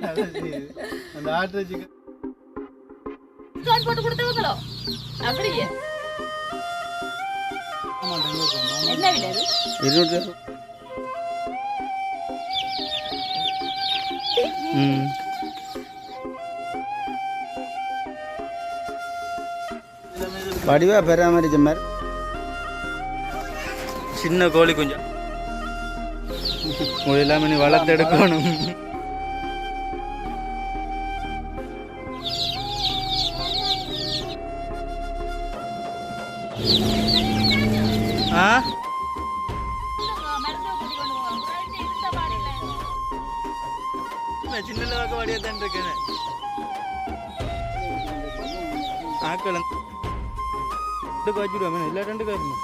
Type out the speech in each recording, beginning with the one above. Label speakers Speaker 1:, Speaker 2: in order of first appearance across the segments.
Speaker 1: அந்த ஆட்டிறைச்சிக்கு
Speaker 2: போட்டு கொடுத்தவங்களோ அப்படியே என்ன விலை அது?
Speaker 3: 200. வடிவா பராமரிச்ச மாதிரி சின்ன கோழி கொஞ்சம் எல்லாமே நீ வளர்த்து எடுக்கணும். சின்ன வடியாத்தான் இருக்கேன் ஆக்கள் வச்சுடுவோம் இல்லை 2 காய்ச்சுமா.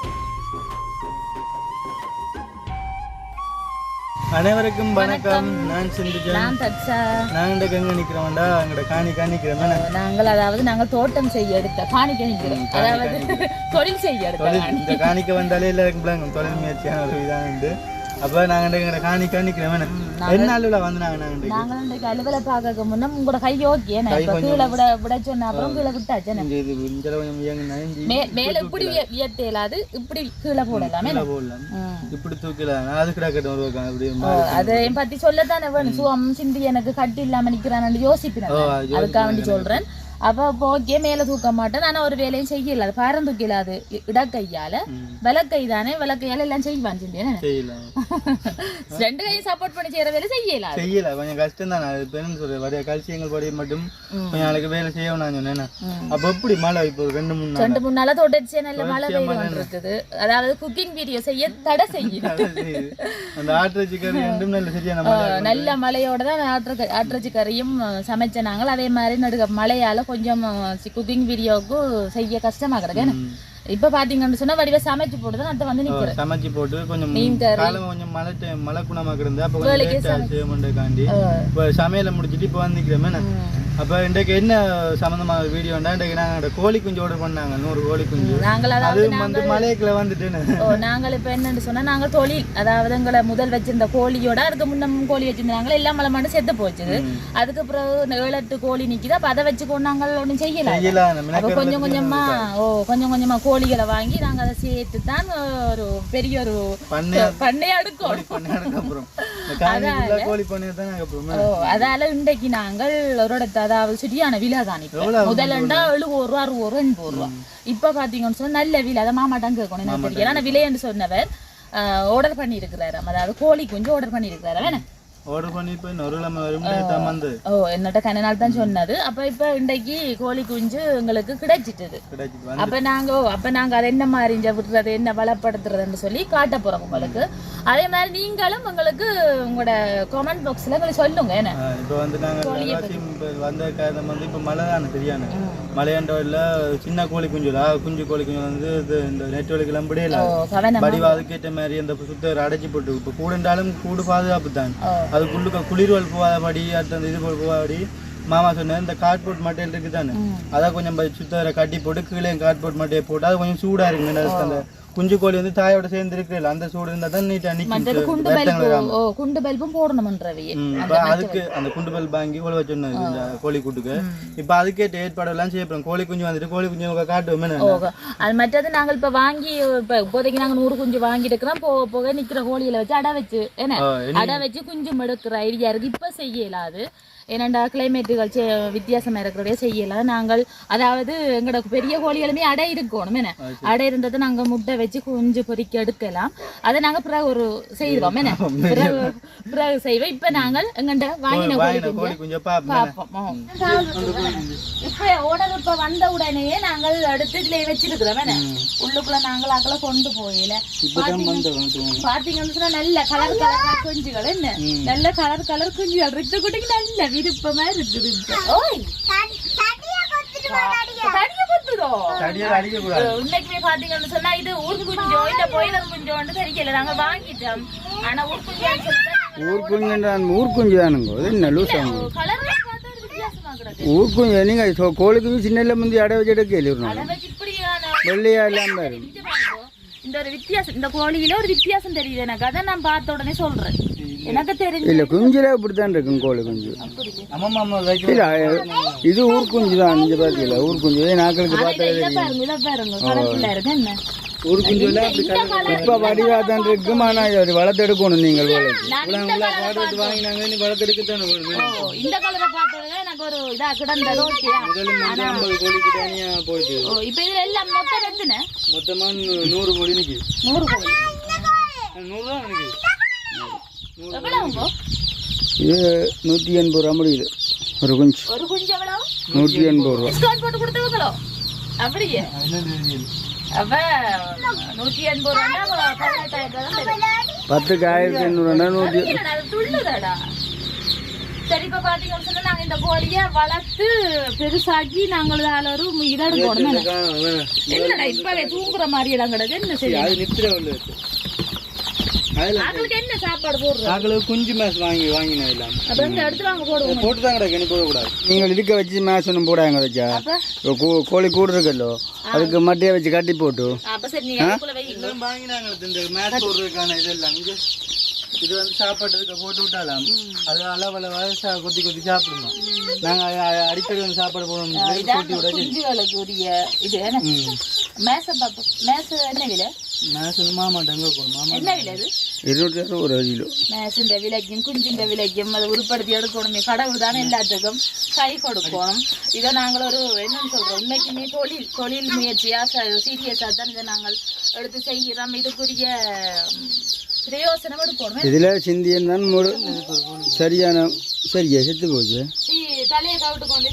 Speaker 3: அனைவருக்கும் வணக்கம். நான் சிந்திச்சேன். நாங்கள் எங்க நிக்கிறோம்டா அங்கட காணிக்கா நிக்கிறோம்.
Speaker 2: நாங்கள் அதாவது நாங்கள் தோட்டம் செய்ய எடுத்த காணிக்க நிக்கிறோம். அதாவது தொழில் செய்ய எடுத்த
Speaker 1: இந்த காணிக்க வந்தாலே எல்லாருக்கும் தொழில் முயற்சியான ஒரு இதான் உண்டு. அப்ப நாங்க எங்க காணிக்கா நிக்கிறோம். என்ன அலுவல வந்து
Speaker 2: நாங்கள் இன்றைக்கு அலுவலை பார்க்க முன்ன உங்களோட கை ஓகே கீழே விட சொன்ன அப்புறம் கீழே விட்டாச்சு. மேல இப்படி வியத்தேலாது இப்படி கீழே போடலாமே
Speaker 1: இப்படி தூக்கலாம் அது கிடக்கட்டும்.
Speaker 2: அதை பத்தி சொல்லத்தானே வேணும். சுவம் சிந்தி எனக்கு கட்டி இல்லாம நிக்கிறான்னு யோசிப்பேன். அதுக்காக வேண்டி சொல்றேன். அப்ப ஓகே மேல தூக்க மாட்டேன். ஆனா ஒரு வேலையும் செய்யல. அது பாரம் தூக்கல. அது இடக்கையால விளக்கை தானே விளக்கையால எல்லாம் செய்வான் சிந்தியா. 2 கையும் சப்போர்ட் பண்ணி செய்யற வேலை செய்யல.
Speaker 1: கொஞ்சம் கஷ்டம் தானே. அது பெரும் சொல்ற வரைய கல்சியங்கள் படி மட்டும் கொஞ்சம் நாளைக்கு வேலை செய்யணும் நான் சொன்னேன். அப்ப எப்படி மழை இப்போ 2-3
Speaker 2: நாளா தோட்டடிச்சே நல்ல மழை பெய்து இருக்குது. அதாவது குக்கிங் வீடியோ செய்ய தடை செய்யணும்.
Speaker 1: அந்த ஆட்டிறைச்சி கறி ரெண்டும் நல்ல சரியான
Speaker 2: நல்ல மழையோட தான் ஆட்டிறைச்சி கறியும் சமைச்ச நாங்கள். அதே மாதிரி நடுக்க மழையால கொஞ்சம் குக்கிங் வீடியோவுக்கு செய்ய கஷ்டமா கிடக்கு. இப்ப பாத்தீங்கன்னு சொன்னா வடிவ சமைச்சு போட்டுதான் அதை வந்து நிக்கிறேன்.
Speaker 1: சமைச்சு போட்டு கொஞ்சம் கொஞ்சம் மழை குணமா கிடந்து அப்ப சமையல முடிச்சுட்டு இப்ப வந்து நிக்கிறேன். அப்ப இன்றைக்கு என்ன சம்பந்தமான வீடியோண்டா இன்றைக்கு நாங்க கோழி குஞ்சு ஆர்டர் பண்ணாங்க. 100 கோழி குஞ்சு. மலைக்குள்ள வந்துட்டு
Speaker 2: நாங்கள் இப்ப என்னன்னு சொன்னா நாங்க தொழில் அதாவது எங்களை முதல் வச்சிருந்த கோழியோட அதுக்கு முன்ன கோழி வச்சிருந்தாங்க. எல்லாம் மலை மாட்டு செத்து போச்சுது. அதுக்கு பிறகு 7-8 கோழி நிக்குது. அப்ப அதை வச்சு நாங்கள் ஒண்ணும் செய்யலாம். கொஞ்சம் கொஞ்சமா கோழிகளை வாங்கி நாங்க அதை சேர்த்து தான் ஒரு பெரிய ஒரு பண்ணையா எடுக்கணும். அதால இன்றைக்கு நாங்கள் ஒரு அதாவது சரியான விலை தான். முதல்ல 70 ரூபா 60 ரூபா 80 ரூபா. இப்ப பாத்தீங்கன்னு சொன்னா நல்ல விலை. அதை மாமாட்டம் கேட்கணும். நான் தெரியல. ஆனா விலைன்னு சொன்னவர் ஆர்டர் பண்ணி இருக்கிறாரு. அதாவது கோழி குஞ்சு ஆர்டர் பண்ணி இருக்கிறாரு.
Speaker 1: ஆர்டர் பண்ணி போய் நொறுலம வரும் வந்து
Speaker 2: என்னட்ட கன நாள் தான் சொன்னது. அப்ப இப்ப இன்றைக்கு கோழி குஞ்சு எங்களுக்கு கிடைச்சிட்டது. அப்ப நாங்க அதை என்ன மாதிரி விடுறது என்ன வளப்படுத்துறதுன்னு சொல்லி காட்ட போறோம் உங்களுக்கு. அதே மாதிரி நீங்களும் உங்களுக்கு உங்களோட கமெண்ட் பாக்ஸ்ல உங்களுக்கு சொல்லுங்க. என்ன
Speaker 1: இப்ப வந்து நாங்க வந்த காரணம் வந்து இப்ப மழை தானே தெரியாது. மலையாண்டோல சின்ன கோழி குஞ்சு கோழி குஞ்சு வந்து இந்த நெட்வொர்க் எல்லாம் முடியல. வடிவா அதுக்கேற்ற மாதிரி அந்த சுத்தர் அடைச்சி போட்டு இப்ப கூடுண்டாலும் கூடு பாதுகாப்பு தான். அதுக்குள்ளுக்க குளிர்வல் போகாதபடி அடுத்த இது போகாதபடி மாமா சொன்ன இந்த கார்ட்போர்ட் மட்டையில் இருக்குதானே அதை கொஞ்சம் சுத்தரை கட்டி போட்டு கீழே கார்ட்போர்ட் மட்டையை போட்டு அது கொஞ்சம் சூடா இருக்குங்க. அந்த குஞ்சு கோழி வந்து தாயோட சேர்ந்து இருக்கிற அந்த சூடு இருந்தா தான் நீட்டா
Speaker 2: குண்டு பல்பும் போடணும்ன்றவே.
Speaker 1: அதுக்கு அந்த குண்டு பல்ப் வாங்கி உழவ சொன்னது கோழி கூட்டுக்கு. இப்ப அதுக்கேற்ற ஏற்பாடு எல்லாம் செய்யப்படும். கோழி குஞ்சு வந்துட்டு கோழி குஞ்சு காட்டுவோம்.
Speaker 2: அது மற்றது நாங்கள் இப்ப வாங்கி இப்போதைக்கு நாங்க 100 குஞ்சு வாங்கி எடுக்கிறோம். போக நிக்கிற கோழியில வச்சு அடை வச்சு அடை வச்சு குஞ்சு எடுக்கிற ஐடியா இருக்கு. இப்ப செய்யலாது. ஏன்னாண்டா கிளைமேட்டுகள் வித்தியாசமா இருக்கிறதே செய்யலாம். நாங்கள் அதாவது எங்களோட பெரிய கோழிகளுமே அடை இருக்கணும். என்ன அடை இருந்தது நாங்க முட்டை வச்சு குஞ்சு பொறிக்க எடுக்கலாம். அதை நாங்க பிறகு ஒரு செய்வோம். என்ன பிறகு செய்வோம். இப்ப நாங்கள் எங்கண்ட வாங்கின கோழி குஞ்சு பார்ப்போம். இப்ப ஓடர் இப்ப வந்த உடனேயே நாங்கள் எடுத்து இதுல வச்சிருக்கிறோம். என்ன உள்ளுக்குள்ள நாங்கள் அக்கல கொண்டு போயில பாத்தீங்கன்னா நல்ல கலர் குஞ்சுகள். என்ன நல்ல கலர் குஞ்சுகள் இருக்கு. குட்டிக்கு நல்ல விருப்பமா இருக்குது. இன்னைக்குமே பாத்தீங்கன்னு சொன்னா இது ஊர் குஞ்சோ இல்ல போயிலர் குஞ்சோன்னு தெரியல. நாங்க வாங்கிட்டோம். ஆனா ஊர்
Speaker 3: குஞ்சு தானுங்க. ஊர் குஞ்சு நீங்க கோழிக்கு சின்ன முந்தி அடை வச்சு எடுக்க வெள்ளையா இல்லாம
Speaker 2: இந்த ஒரு வித்தியாசம். இந்த கோழியில ஒரு வித்தியாசம் தெரியுது எனக்கு. அதை நான் பார்த்த உடனே சொல்றேன். எனக்கு தெரிஞ்சு
Speaker 3: இல்ல குஞ்சுல இப்படித்தான் இருக்கும் கோழி குஞ்சு. இல்ல இது ஊர் குஞ்சு தான். இங்க பாத்தீங்களா ஊர் குஞ்சு நாக்களுக்கு பார்த்தா ஊர் குஞ்சு இப்ப வடிவாதான் இருக்கும். ஆனா இது வளர்த்தெடுக்கணும். நீங்கள் வாங்கினாங்க வளர்த்தெடுக்கத்தானே
Speaker 2: இந்த கலரை பார்த்தது எனக்கு ஒரு இதா கிடந்தது.
Speaker 3: 50 கோழிக்கு தனியா போயிட்டு
Speaker 2: இப்ப இதுல எல்லாம் மொத்தம் எத்தனை?
Speaker 3: மொத்தமா 100 கோழி நிக்கு.
Speaker 2: 100 கோழி
Speaker 3: 100 தான் நிக்கு.
Speaker 2: எவ்வளவு?
Speaker 3: இது 180 ரூபா முடியுது ஒரு குஞ்சு.
Speaker 2: ஒரு குஞ்சு எவ்வளவு?
Speaker 3: 180 ரூபா.
Speaker 2: டிஸ்கவுண்ட் போட்டு கொடுத்தவங்களோ? அப்படியே அப்ப 180 ரூபா 18,000 10க்கு 1500 துள்ளுதாடா. சரி இப்ப பாத்தீங்கன்னு சொன்னா நாங்க இந்த கோழிய வளர்த்து பெருசாக்கி நாங்கள் ஒரு இதை எடுக்கணும். என்னடா இப்பவே தூங்குற மாதிரி இடம் கிடக்கு. என்ன செய்ய என்ன சாப்பாடு போடுறோம்?
Speaker 3: குஞ்சு மேஸ் வாங்கினா
Speaker 2: எடுத்து வாங்க போடுவோம்.
Speaker 3: போட்டுதான் கிடக்கு போடக்கூடாது. நீங்கள் இதுக்க வச்சு மேஸ் ஒன்றும் போடாங்க வச்சா கோழி கூடு இருக்கல்லோ அதுக்கு மட்டையை வச்சு கட்டி போட்டு வாங்கினாங்க. இந்த மேஸ் போடுறதுக்கான இதெல்லாம் இது வந்து சாப்பாட்டுக்கு போட்டு விட்டாலாம். அது அளவளவா கொத்தி கொத்தி சாப்பிடணும். நாங்க அடிக்கடி வந்து சாப்பாடு போடணும்.
Speaker 2: குஞ்சுகளுக்குரிய இது மேச பாப்போம். மேச என்ன விலை?
Speaker 3: மேஸ் வந்து மாமாட்ட எங்க போகணும்?
Speaker 2: என்ன விலை? அது
Speaker 3: 200 கிலோ.
Speaker 2: மேசின்ற விலைக்கும் குஞ்சின்ற விலைக்கும் அதை உருப்படுத்தி எடுக்கணுமே. கடவுள் தானே எல்லாத்துக்கும் கை கொடுக்கணும். இதை நாங்கள் ஒரு என்னன்னு சொல்றோம், உண்மைக்குமே தொழில் முயற்சியா சீரியஸா தான் இதை நாங்கள் எடுத்து செய்கிறோம். இதுக்குரிய பிரயோசனம் எடுக்கணும்.
Speaker 3: இதுல சிந்தியன் தான் சரியான சரியா செத்து போச்சு.
Speaker 2: தலையை கவிட்டு கொண்டு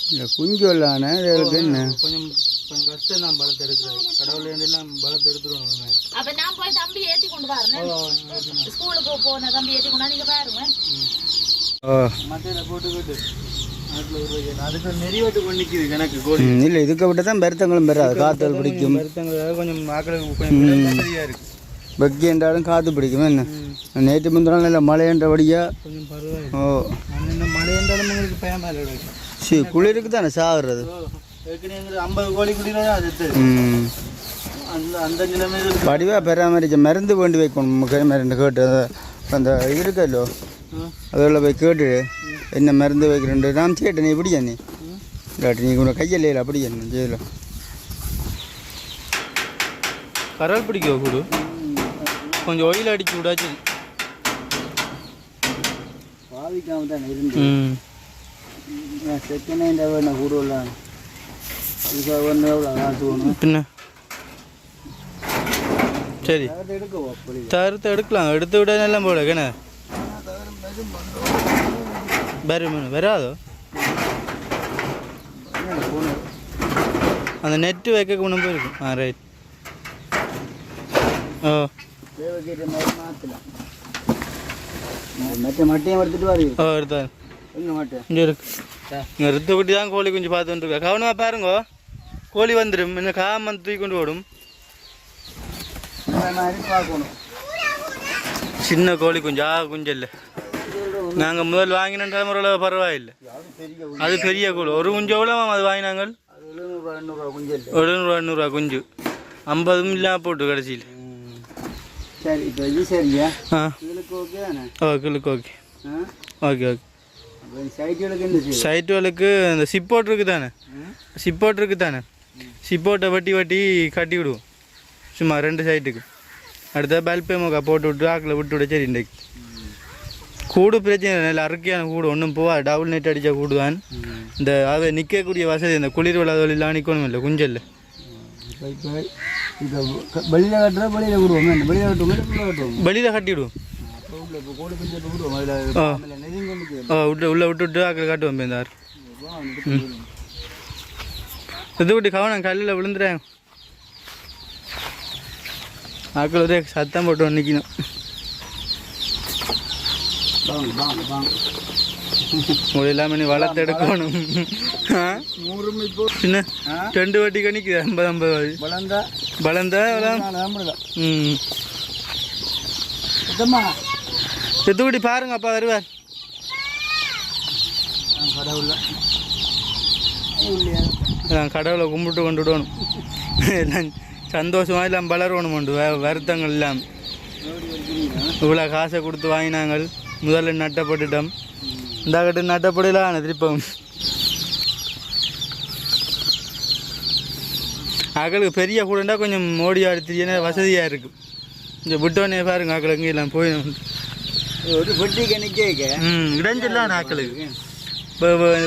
Speaker 3: இல்லை குஞ்சு இல்லான என்ன கொஞ்சம் கஷ்டம் தான் பலத்தை எடுக்கிறது. கடவுள் எல்லாம் பலத்தை எடுத்துருவாங்க.
Speaker 2: அப்ப நான் போய் தம்பி ஏற்றி கொண்டு பாருங்க. ஸ்கூலுக்கு போன தம்பி ஏற்றி கொண்டா நீங்க பாருங்க.
Speaker 3: மட்டையில போட்டுக்கிட்டு அதுக்கு நெறிவட்டு கொண்டிக்குது கணக்கு கோழி. இல்லை இதுக்கு விட்டு தான் பெருத்தங்களும் பெறாது. காத்தல் பிடிக்கும். பெருத்தங்கள் கொஞ்சம் ஆக்களுக்கு கொஞ்சம் சரியா இருக்கு. பக்கி என்றாலும் காற்று பிடிக்கும். என்ன நேற்று முந்தினாலும் இல்லை மழைன்றபடியா கொஞ்சம் பரவாயில்ல. மழை என்றாலும் உங்களுக்கு பயமா இல்லை. சரி குளிருக்கு தானே சாகுறது. 50 கோழி குடிதான் அது அந்த நிலைமை வடிவா பராமரிக்க மருந்து வேண்டி வைக்கணும். மருந்து கேட்டு அந்த இருக்கல்லோ அதில் போய் கேட்டு என்ன மருந்து வைக்கிறேன் நான் கேட்டேன். நீ இப்படியா நீ இல்லாட்டி நீ உனக்கு கையில் இல்லை அப்படியா ஜெயில கரல் பிடிக்க கூடு கொஞ்சம் ஒயில் அடிச்சு விடாச்சு பாதிக்காம தானே இருந்து செகண்ட் வேணும் கூடுவலாம். பின்ன சரி தருத்து எடுக்கலாம். எடுத்து விட எல்லாம் போல கண்ணே வராதோ அந்த நெட்டு வைக்க கொண்டு போயிருக்கும். ரைட். ஓ மட்டையும் எடுத்துட்டு வாரு. ஓ எடுத்தாரு இங்கே இருக்கு. இங்கே ரித்து குட்டி தான் கோழி குஞ்சு பார்த்துட்டு இருக்கா. கவனமாக பாருங்க கோழி வந்துடும். இன்னும் காமன் தூக்கி கொண்டு ஓடும். பார்க்கணும் சின்ன கோழி குஞ்சா குஞ்சு இல்லை. நாங்கள் முதல் வாங்கின தலைமுறையில் பரவாயில்லை. அது பெரிய கோழி. ஒரு குஞ்சு எவ்வளோ அது வாங்கினாங்க? 700 குஞ்சு 50 இல்லாமல் போட்டு கடைசியில். சரி இப்போ இது சரியா? ஆ ஓகே ஓகே ஓகே ஓகே. சைட்டுகளுக்கு இந்த சிப்போட் இருக்கு தானே? சிப்போட் இருக்கு தானே? சிப்போட்டை வட்டி கட்டி விடுவோம் சும்மா 2 சைட்டுக்கு. அடுத்த பல்பே முக்கா போட்டு விட்டு ஆக்கில் விட்டு விட. சரி இன்றைக்கு கூடு பிரச்சனை இல்லை. நல்ல அறுக்கையான கூடு ஒன்றும் போவா. டபுள் நெட் அடித்தா கூடு தான். இந்த அதை நிற்கக்கூடிய வசதி இந்த குளிர் விழாதொழிலாம் நிற்கணும் இல்லை குஞ்சல்ல. வெளியில் கட்டுறா வெளியில் விடுவோம். வெளியில் கட்டுவோம் வெளியில் கட்டிவிடுவோம். உள்ள விட்டு ஆக்கில் காட்டுவோம். இந்த ஆறு இது விட்டு கவனம் கல்லில் விழுந்துறேன். ஆக்கள் ஒரே சத்தம் போட்டு நிற்கணும். ஒரு எல்லாமே நீ வளர்த்து எடுக்கணும். சின்ன 2 வட்டி கணிக்குது 50 வளர்ந்தா எத்துக்குடி பாருங்க. அப்பா வருவார். கடவுளை கும்பிட்டு கொண்டுடணும். எல்லாம் சந்தோஷமா எல்லாம் வளரணும். வருத்தங்கள் இல்லாமல்
Speaker 1: இவ்வளோ காசை கொடுத்து வாங்கினாங்க. முதல்ல நட்டப்பட்டுட்டோம். இந்த கட்டு நட்டப்படலாம் திருப்பம். ஆக்களுக்கு பெரிய கூடண்டா கொஞ்சம் ஓடி ஆடுத்தினா வசதியாக இருக்கும். இந்த விட்டோன்னே பாருங்க ஆக்களுக்கு எல்லாம் போய்
Speaker 3: ஒரு வெட்டிக்கு நிற்க
Speaker 1: இடைஞ்சலாம் ஆக்களுக்கு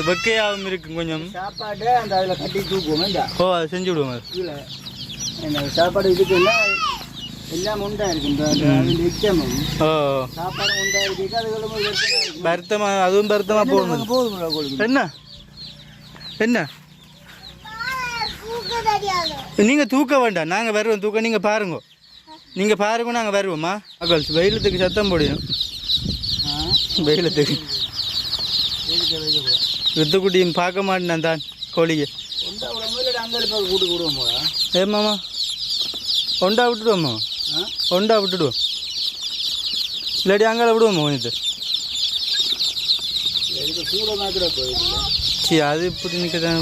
Speaker 1: வெக்கையாகவும் இருக்கும். கொஞ்சம்
Speaker 3: சாப்பாடு அந்த அதில் கட்டி தூக்குவோம்.
Speaker 1: ஓ அதை செஞ்சு விடுவோம். அது
Speaker 3: இல்லை சாப்பாடு இதுக்குன்னா எல்லாம் உண்டா இருக்கும்.
Speaker 1: ஓ
Speaker 3: சாப்பாடு உண்டா இருக்கு. அது
Speaker 1: வருத்தமாக அதுவும் வருத்தமாக போகணும்.
Speaker 3: போதும்.
Speaker 1: என்ன என்ன நீங்கள் தூக்க வேண்டாம், நாங்கள் வருவோம். தூக்க நீங்கள் பாருங்க, நீங்கள் பாருங்க, நாங்கள் வருவோம்மா. அகல்ஸ் வெயிலத்துக்கு சத்தம் போடியும். வெயிலத்துக்கு வித்துக்குட்டியும் பார்க்க மாட்டேன் தான் கோழியை. ஏமாம்மா ஒண்டா விட்டுடுவோம்மா, ஒண்டா விட்டுடுவோம். இல்லாட்டி அங்கே விடுவோம்மா கொஞ்சம். சரி அது இப்படி நிற்க தான்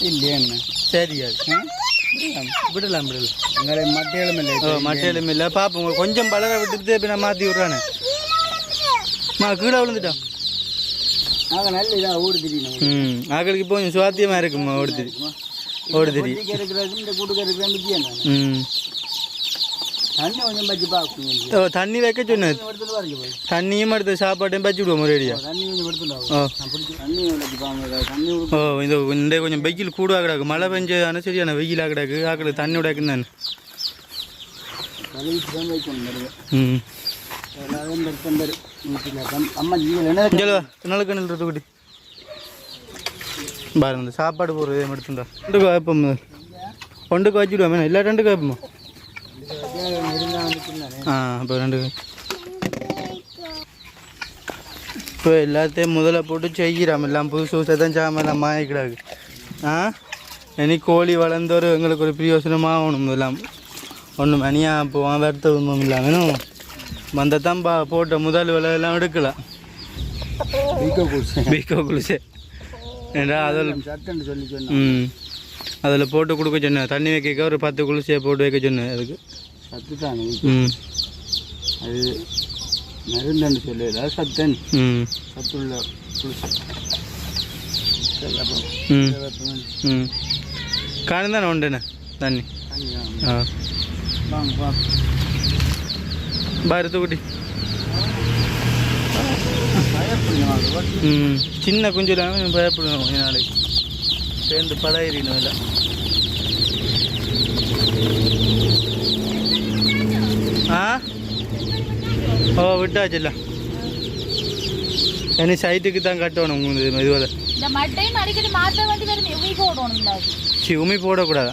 Speaker 1: இல்லையா என்ன? சரி அது விடலாம் விடலாம்.
Speaker 3: அங்கே மட்டையிலும் இல்லை.
Speaker 1: ஓ மட்டையிலும் இல்லை. பார்ப்போம் கொஞ்சம் பலரை விட்டுட்டு இப்போ நான் மாற்றி விட்றானே. கீழே விழுந்துட்டான்.
Speaker 3: நாங்கள் நல்ல இதாக ஓடு தெரியும்.
Speaker 1: ஆக்களுக்கு இப்போ கொஞ்சம் சுவாத்தியமாக இருக்குமா ஓடு தெரியும். ஓடு தெரியும்.
Speaker 3: இந்த கூட்டுக்கு இருக்கிற தண்ணி கொஞ்சம் வச்சு பார்க்கணும்.
Speaker 1: ஓ தண்ணி வைக்க சொன்னது. தண்ணியும் அடுத்த சாப்பாட்டையும் பச்சு விடுவோம் ஒரேடியா.
Speaker 3: தண்ணி கொஞ்சம் தண்ணி
Speaker 1: ஓ இந்த கொஞ்சம் வெயில் கூடுவா கிடக்கு. மழை பெஞ்சு சரியான வெயிலாக கிடக்கு. ஆக்களுக்கு தண்ணி விடாக்குன்னு நான் குட்டி பாருங்க இந்த சாப்பாடு போடுறது எடுத்துட்டா. ரெண்டுக்கு வைப்போம், ஒன்றுக்கு வச்சுடுவோம். எல்லா ரெண்டுக்கு வைப்போமா? இப்போ ரெண்டு இப்போ எல்லாத்தையும் முதல்ல போட்டு செய்கிறோம். எல்லாம் புதுசு புதுசாக தான் சாமெல்லாம் மாயிக்கிடாது. இனி கோழி வளர்ந்தோரு எங்களுக்கு ஒரு பிரயோசனமாக ஆகணும். எல்லாம் ஒன்றும் மணியாக போவான் வருத்த உண்மம் இல்லாமல் வந்ததான் போட்ட முதல் விலையெல்லாம் எடுக்கலாம். பீக்கோ குளிசே ஏண்டா அதில் அதில் போட்டு கொடுக்க சொன்னேன். தண்ணி வைக்க ஒரு 10 குளிசையை போட்டு வைக்க சொன்னேன். அதுக்கு
Speaker 3: சத்துத்தானே அது மருந்துன்னு சொல்லல, சத்தன் சத்துள்ள
Speaker 1: காணும் தானே உண்டுண்ணே தண்ணி. பருத்துக்குட்டி சின்ன குஞ்சுலாம் பயப்படணும். கொஞ்ச நாளைக்கு சேர்ந்து பழகிடணும். இல்லை ஓ விட்டாச்சுல்ல. இனி சைட்டுக்கு தான் கட்டணும். இதுவரை உமி போடக்கூடாது.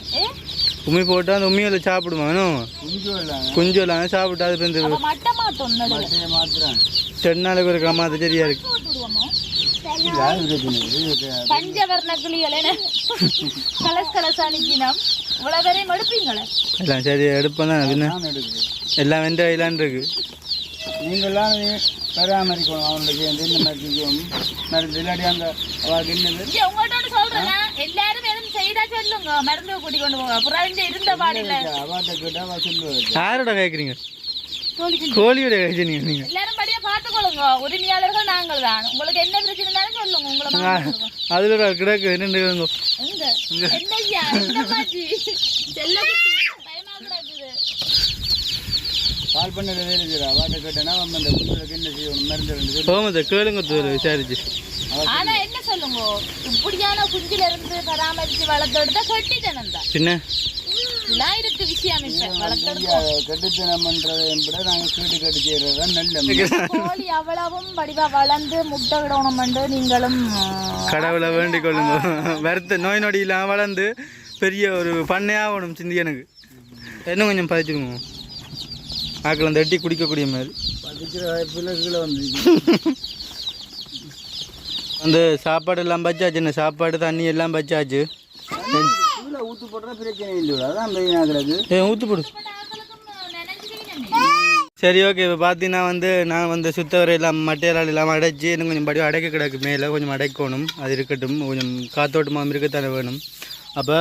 Speaker 1: உமி போட்டால் அந்த உமியில் சாப்பிடுமா வேணும். குஞ்சு இல்லாமல் சாப்பிட்டா அது வந்து 2 நாளைக்கு ஒரு கம்மாது சரியா இருக்கு. எல்லாம் சரி எடுப்பேன் தான். எல்லாம் வெண்ட கையிலான் இருக்கு.
Speaker 3: நீங்கள்லாம் பராமரிக்கணும். அவனுக்கு என்ன மருந்து இல்லாட்டி அந்த
Speaker 1: யாரோட கேட்குறீங்க? கோழியோட கேட்குறீங்க நீங்கள். அதுல கிடக்கு என்னங்க
Speaker 3: கால் பண்ண வாட்டை கேட்டேன்னா அந்த என்ன செய்யணும் மருந்து
Speaker 1: போகுது கேளுங்க விசாரிச்சு.
Speaker 2: ஆனா என்ன சொல்லுங்க, இப்படியான குஞ்சில இருந்து பராமரிச்சு வளர்த்தெடுத்தா கட்டித்தனம் தான்.
Speaker 1: பின்ன
Speaker 2: இதெல்லாம் இருக்கு விஷயம்.
Speaker 3: கட்டித்தனம்ன்றதை விட நாங்கள் கேட்டு கட்டி செய்யறது தான் நல்ல.
Speaker 2: கோழி அவ்வளவும் வடிவா வளர்ந்து முட்டை விடணும் என்று நீங்களும்
Speaker 1: கடவுளை வேண்டிக் கொள்ளுங்க. வருத்த நோய் நொடியெல்லாம் வளர்ந்து பெரிய ஒரு பண்ணையாகணும். சிந்தி எனக்கு இன்னும் கொஞ்சம் பதிச்சிருங்க. ஆக்கள் அந்த எட்டி குடிக்கக்கூடிய மாதிரி
Speaker 3: பிள்ளைகளை வந்து
Speaker 1: அந்த சாப்பாடு எல்லாம் பச்சாச்சு. என்ன சாப்பாடு தண்ணி எல்லாம் பச்சாச்சு.
Speaker 3: ஊற்று போடுற பிரச்சனை இல்லை. அதான்
Speaker 1: ஊற்று போடு. சரி ஓகே. இப்போ பார்த்தீங்கன்னா நான் சுத்தவரை எல்லாம் மட்டையால் இல்லாமல் அடைச்சி இன்னும் கொஞ்சம் படிவம் அடைக்க கிடக்கு. மேலே கொஞ்சம் அடைக்கணும். அது இருக்கட்டும். கொஞ்சம் காத்தோட்டமாக இருக்கத்தானே வேணும். அப்போ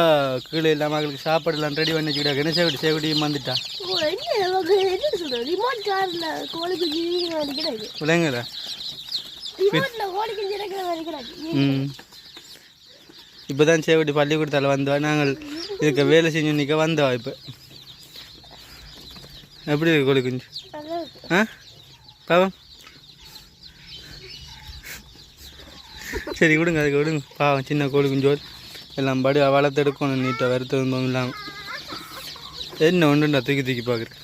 Speaker 1: கீழே இல்லாமல் அவங்களுக்கு சாப்பாடு எல்லாம் ரெடி பண்ணி வச்சுக்கிட்டாங்க. என்ன சேவடி வந்துட்டா
Speaker 4: ரிமோட் கார்ல கோழி குஞ்சு கிடையாது
Speaker 3: விளங்கல
Speaker 4: ரிமோட்ல கோழி குஞ்சு கிடையாது.
Speaker 3: இப்போ தான் சேவட்டி பள்ளிக்கூடத்தால் வந்தவா நாங்கள் இதுக்கு வேலை செஞ்சு நிற்க வந்தவா இப்போ எப்படி இருக்கு கோழி குஞ்சு ஆ பாவம் சரி விடுங்க அதுக்கு விடுங்க பாவம் சின்ன கோழி குஞ்சோல் எல்லாம் படி வளர்த்தெடுக்கணும் நீட்டாக வருத்தம் இல்லாமல் என்ன ஒன்றுண்டா தூக்கி பார்க்குறேன்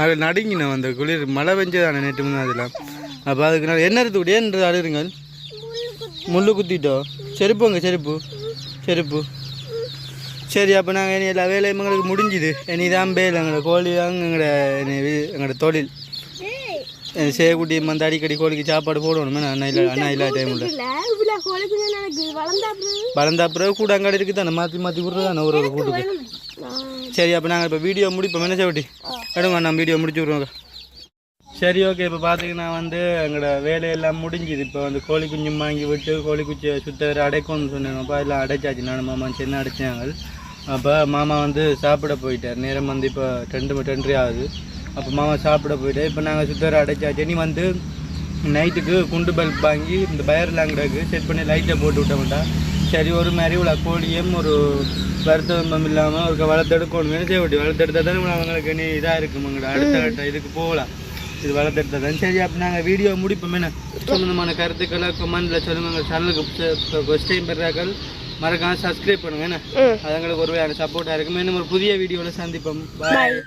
Speaker 3: அது நடுங்கினேன் அந்த குளிர் மழை பெஞ்சதானே நேற்று முன்னே அதெல்லாம் அப்போ அதுக்கு நான் என்ன எடுத்து ஏன்றது அழுதுங்க முள்ளு குத்திட்டோ செருப்புங்க செருப்பு சரி அப்போ நாங்கள் இனி எல்லா வேலையும் எங்களுக்கு முடிஞ்சுது இனி தான் பேல் எங்களோட கோழி தாங்க எங்களோட தொழில் சேகுட்டி வந்து அடிக்கடி கோழிக்கு சாப்பாடு போடணுமே அண்ணா இல்லா டைமில் வளர்ந்தா பிறகு கூட அங்காடி இருக்குது தானே மாற்றி விட்றதானே ஒரு கூட்டுக்கு சரி அப்போ நாங்கள் இப்போ வீடியோ முடிப்போம் என்ன சேவட்டி எடுங்க நான் வீடியோ முடிச்சு விட்ருவோங்க சரி ஓகே இப்போ பார்த்தீங்கன்னா வந்து எங்களோட வேலையெல்லாம் முடிஞ்சுது இப்போ வந்து கோழி குஞ்சும் வாங்கி விட்டு கோழி குச்சியை சுத்த வேறு அடைக்கணும்னு சொன்னாங்க அப்போ எல்லாம் அடைச்சாச்சு நானும் மாமா சின்ன அடைச்சாங்க அப்போ மாமா வந்து சாப்பிட போயிட்டார் நேரம் வந்து இப்போ 2:30 ஆகுது அப்போ மாமா சாப்பிட போயிட்டு இப்போ நாங்கள் சுத்தர அடைச்சாச்சு இனி வந்து நைட்டுக்கு குண்டு பல்ப் வாங்கி இந்த பயர்லாங்கடாக்கு செட் பண்ணி லைட்டை போட்டு விட்டோம்டா சரி ஒரு மாதிரி இவ்வளோ கோழியும் ஒரு வருத்தம் இல்லாமல் ஒரு வளர்த்தெடுக்கணும் வேணும் சேவட்டி வளர்த்தெடுத்தா தானே அவங்களுக்கு இனி இதாக இருக்கும் உங்களோட அடுத்த இதுக்கு போகலாம் இது வளர்த்தெடுத்தா தான் சரி அப்போ நாங்கள் வீடியோ முடிப்போம் என்ன சம்மந்தமான கருத்துக்களை கமெண்டில் சொல்லுங்கள் சேனலுக்கு ஃபஸ்ட் டைம் பெறாக்கள் மறக்காம சப்ஸ்கிரைப் பண்ணுங்க என்ன அது எங்களுக்கு ஒரு சப்போர்ட்டாக இருக்கும் இன்னும் ஒரு புதிய வீடியோவில் சந்திப்போம் பாய்.